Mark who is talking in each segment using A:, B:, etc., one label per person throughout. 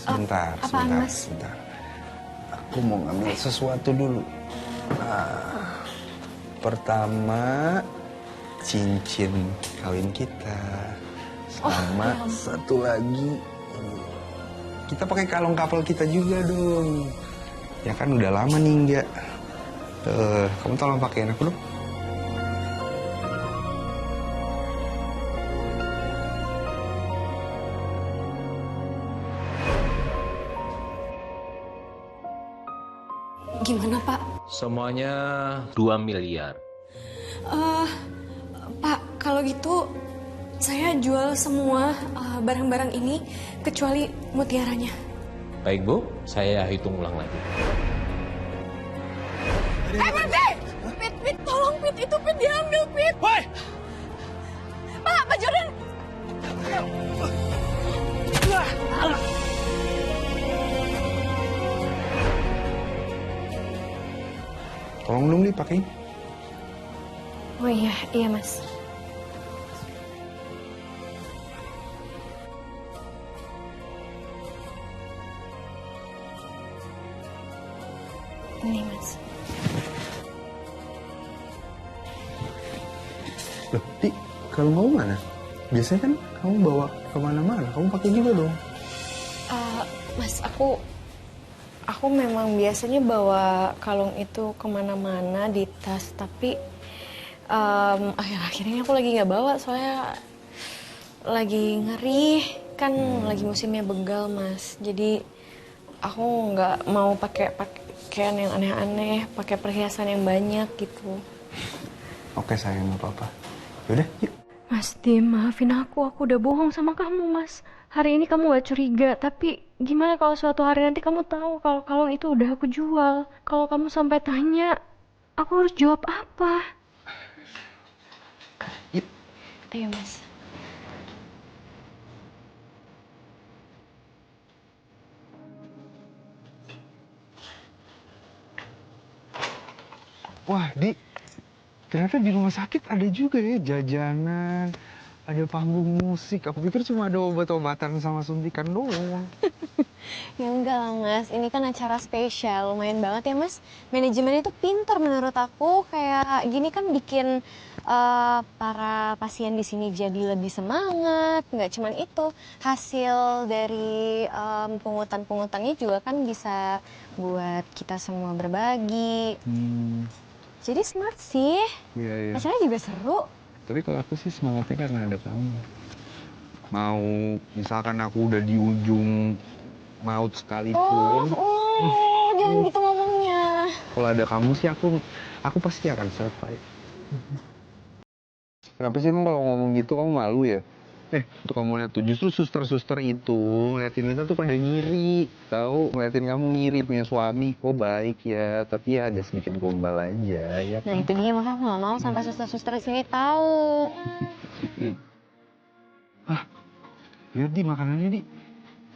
A: sebentar,
B: apaan,
A: sebentar,
B: Mas?
A: sebentar. Aku mau ngambil sesuatu dulu. Pertama, cincin kawin kita. Sama satu lagi, kita pakai kalung couple kita juga dong. Ya kan udah lama nih enggak. Kamu tolong pakein aku dong.
B: Gimana, Pak?
C: Semuanya 2 miliar.
B: Pak, kalau gitu saya jual semua barang-barang ini kecuali mutiaranya.
C: Baik Bu, saya hitung ulang lagi.
B: Berhenti! Pit, tolong Pit, itu Pit diambil Pit.
D: Woi!
B: Pak Jordan.
A: Tolong dong nih pakein.
B: Oh iya Mas. Ini Mas.
A: Loh, Di, kalau mau mana? Biasanya kan kamu bawa kemana-mana, kamu pakai juga dong.
B: Mas, aku memang biasanya bawa kalung itu kemana-mana di tas, tapi akhir-akhir ini aku lagi nggak bawa soalnya lagi ngeri, kan lagi musimnya begal Mas. Jadi aku nggak mau pakai pakaian yang aneh-aneh, pakai perhiasan yang banyak gitu.
A: Oke sayang, nggak apa-apa. Yaudah, yuk.
E: Mas Dim, maafin aku udah bohong sama kamu Mas. Hari ini kamu gak curiga, tapi gimana kalau suatu hari nanti kamu tahu kalau kalung itu udah aku jual? Kalau kamu sampai tanya, aku harus jawab apa?
A: Yuk.
B: Ayo Mas.
A: Wah, Di, ternyata di rumah sakit ada juga ya jajanan, ada panggung musik. Aku pikir cuma ada obat-obatan sama suntikan doang.
B: Ya enggak lah Mas, ini kan acara spesial, lumayan banget ya Mas. Manajemen itu pintar menurut aku, kayak gini kan bikin para pasien di sini jadi lebih semangat. Nggak cuman itu, hasil dari pungutan-pungutannya juga kan bisa buat kita semua berbagi. Jadi smart sih,
A: Iya, iya.
B: acaranya juga seru.
A: Tapi kalau aku sih semangatnya karena ada kamu. Mau, misalkan aku udah di ujung maut sekalipun,
B: Jangan gitu ngomongnya.
A: kalau ada kamu sih aku pasti akan survive. Kenapa sih emang kalau ngomong gitu kamu malu ya? Tuh kamu lihat tuh, justru suster-suster itu ngeliatin kita tuh pada ngiri. Tahu, ngeliatin kamu ngiri punya suami, kok baik ya, tapi ya ada sedikit gombal aja, ya
B: Nah
A: kan?
B: itu dia, makanya aku nggak mau sampai suster-suster di sini tahu.
A: Lihat di makanannya, Di.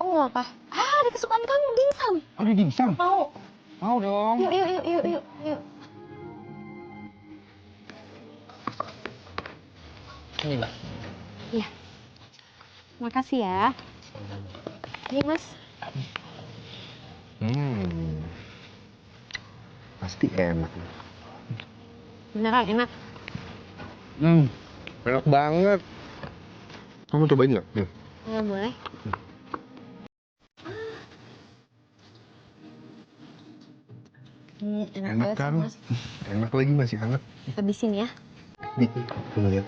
B: Oh mau apa? Ada kesukaan kamu, dimsum.
A: Oh, ada dimsum?
B: Mau.
A: Mau dong.
B: Yuk.
C: Ini Mbak.
B: Iya. Makasih ya. Ini Mas.
A: Pasti enak.
B: Beneran enak.
A: Enak banget. Kamu cobain nggak? Nih.
B: Ya boleh. Enak
A: Enak
B: banget
A: kan?
B: sih, Mas.
A: Enak lagi, masih hangat.
B: Habisin ya.
A: Di, kamu lihat.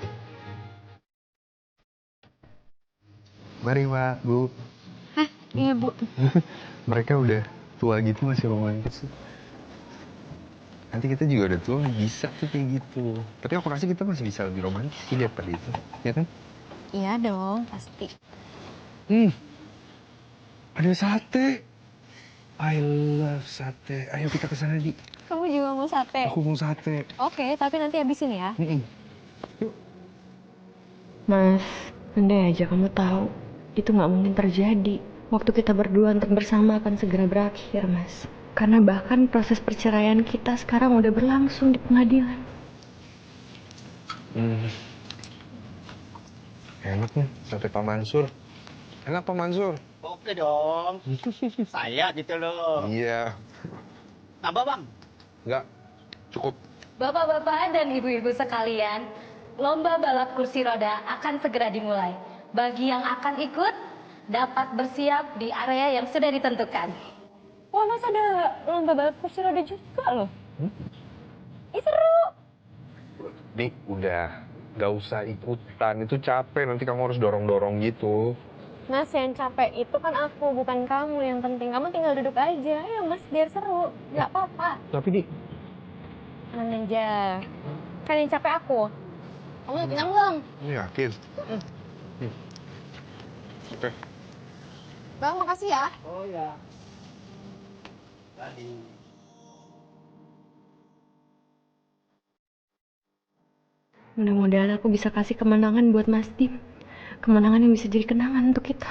A: Mari, Pak, Bu.
B: Hah? Iya Bu.
A: Mereka udah tua gitu masih romantis. Nanti kita juga udah tua bisa tuh kayak gitu. Tapi aku rasa kita masih bisa lebih romantis sih daripada itu. Ya kan?
B: Iya dong, pasti.
A: Ada sate. I love sate. Ayo kita ke sana, Di.
B: Kamu juga mau sate?
A: Aku mau sate.
B: Oke, tapi nanti habisin ya.
E: Mas, andai aja kamu tahu, itu nggak mungkin terjadi. Waktu kita berdua untuk bersama akan segera berakhir, Mas. Karena bahkan proses perceraian kita sekarang udah berlangsung di pengadilan.
A: Enak nih, sate Pak Mansur. Enak Pak Mansur.
D: Oke dong. Saya gitu loh.
A: Iya.
D: Tambah bang.
A: Enggak. Cukup.
F: Bapak-bapak dan ibu-ibu sekalian, lomba balap kursi roda akan segera dimulai. Bagi yang akan ikut, dapat bersiap di area yang sudah ditentukan.
B: Wah, mas ada lomba balap kursi roda juga loh. Ih, seru.
A: Dik, udah. Gak usah ikutan. Itu capek. Nanti kamu harus dorong-dorong gitu.
B: Mas, yang capek itu kan aku, bukan kamu. Yang penting kamu tinggal duduk aja. Ayo mas, biar seru. Gak apa-apa.
A: Tapi, Dik.
B: Tenang aja. Kan yang capek aku. Kamu kenyang belum?
A: Yakin? Oke.
B: Bang, makasih ya.
D: Oh ya. Tadi.
E: Mudah-mudahan aku bisa kasih kemenangan buat Mas Dim. Kemenangan yang bisa jadi kenangan untuk kita.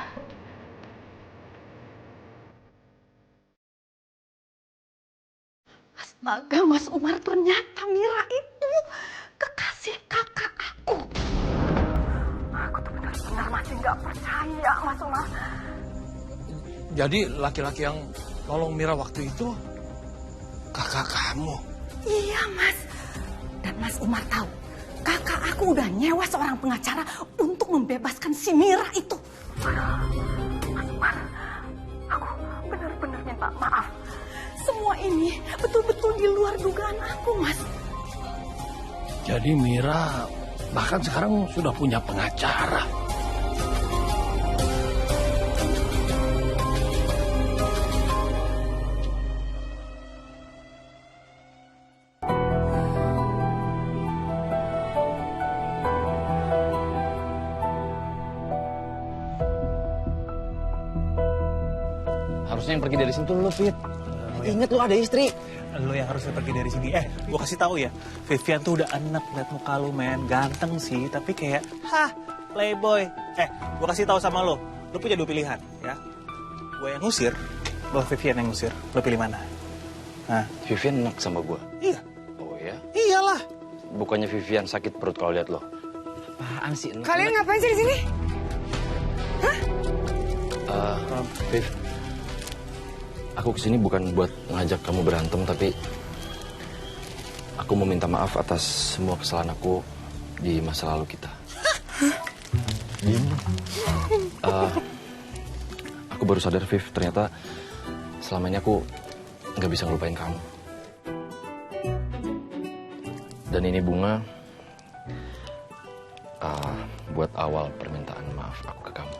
G: Astaga, Mas Umar, ternyata Mira itu kekasih kakak aku. Aku tuh benar-benar masih nggak percaya, Mas Umar.
H: Jadi laki-laki yang nolong Mira waktu itu kakak kamu?
G: Iya, Mas. Dan Mas Umar tahu, kakak aku udah nyewa seorang pengacara untuk membebaskan si Mira itu. Mas Umar, aku benar-benar minta maaf. Semua ini betul-betul di luar dugaan aku, Mas.
H: Jadi Mira bahkan sekarang sudah punya pengacara.
C: Harusnya yang pergi dari sini tuh lu, Fit.
I: Ingat lu ada istri. Lu yang harusnya pergi dari sini. Gua kasih tahu ya, Vivian tuh udah enak liat muka lu, men. Ganteng sih, tapi kayak, playboy. Gua kasih tahu sama lu punya dua pilihan, ya. Gua yang ngusir, lu Vivian yang ngusir. Lu pilih mana?
J: Vivian enak sama gua.
I: Iya.
J: Oh ya?
I: Iyalah.
J: Bukannya Vivian sakit perut kalau lihat lo.
I: Apaan sih?
G: Kalian ngapain sih di sini?
J: Viv, aku kesini bukan buat ngajak kamu berantem, tapi aku mau minta maaf atas semua kesalahan aku di masa lalu kita. Diam. Aku baru sadar, Viv, ternyata selama ini aku nggak bisa ngelupain kamu. Dan ini bunga buat awal permintaan maaf aku ke kamu.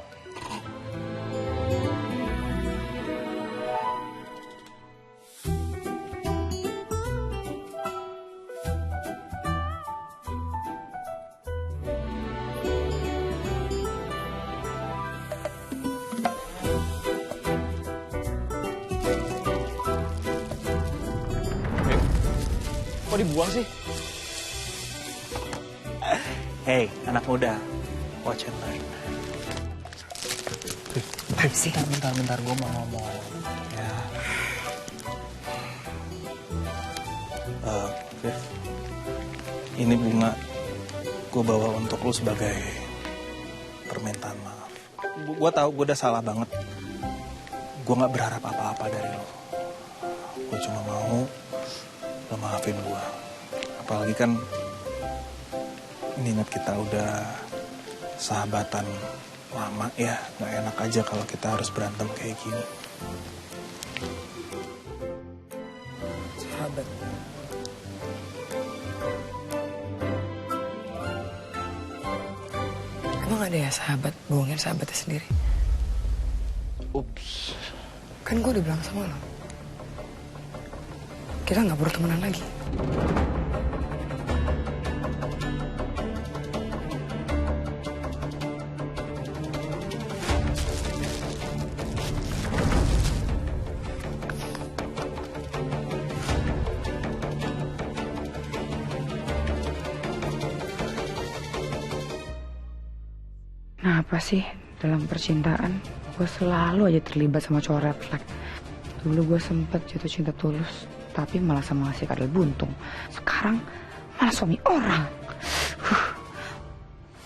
I: Kok dibuang sih? Hey, anak muda. Watch and learn. Bentar, gue mau ngomong. Ya. Viv, ini bunga gue bawa untuk lo sebagai permintaan maaf. Gue tahu gue udah salah banget. Gue nggak berharap apa-apa dari lo. Gue cuma mau lo maafin gue. Apalagi kan ini ingat kita udah sahabatan lama ya. Gak enak aja kalau kita harus berantem kayak gini. Sahabat.
G: Emang ada ya sahabat bohongin sahabatnya sendiri?
J: Ups.
G: Kan gue udah bilang sama lo, kita nggak perlu temenan lagi. Kenapa sih dalam percintaan gue selalu aja terlibat sama cowok red flag? Dulu gue sempet jatuh cinta tulus, tapi malah sama si kadal buntung. Sekarang malah suami orang.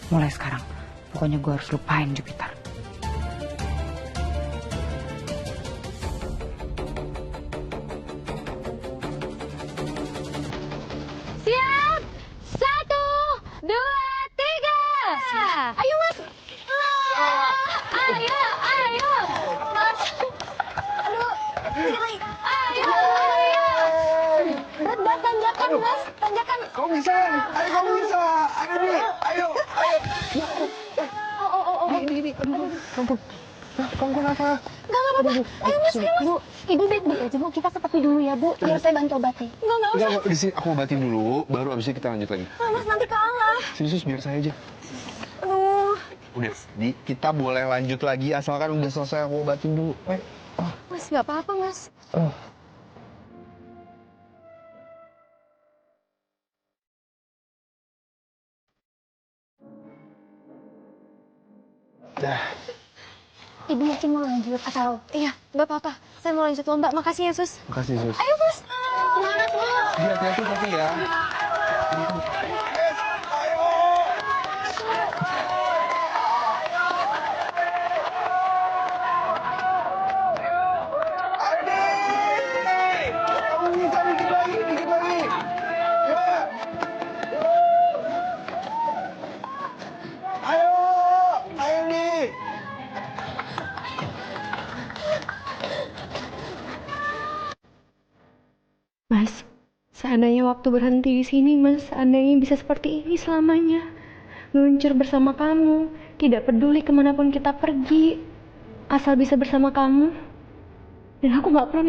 G: Mulai sekarang, pokoknya gue harus lupain Jupiter.
F: Siap. 1, 2, 3. Ayo Mas. Ayo. Mas. Aduh. Ayo. Berat tanjakan Mas. Tanjakan.
A: Kamu bisa. Kamu bisa. Ayo. Ini. Aduh. Kamu kenapa?
F: Enggak apa-apa. Ayo Mas. Bu, Ibu baik-baik aja Bu. Kita seperti dulu ya Bu. Biar saya bantu obati. Enggak usah.
A: Di sini aku obatin dulu, baru abis itu kita lanjut lagi.
F: Mas nanti kalah.
A: Serius, biar saya aja.
F: Aduh.
A: Udah, kita boleh lanjut lagi asalkan udah selesai aku obatin dulu.
B: Mas, nggak apa-apa, Mas.
F: Ibu mungkin mau lanjut atau?
B: Iya, nggak apa-apa. Saya mau lanjut lomba. Makasih ya, Sus.
A: Makasih, Sus.
F: Ayo Mas. Semangat Mas.
A: Iya, hati-hati tapi ya.
E: Mas, seandainya waktu berhenti di sini, Mas, seandainya bisa seperti ini selamanya. Meluncur bersama kamu, tidak peduli kemanapun kita pergi, asal bisa bersama kamu. Dan aku gak pernah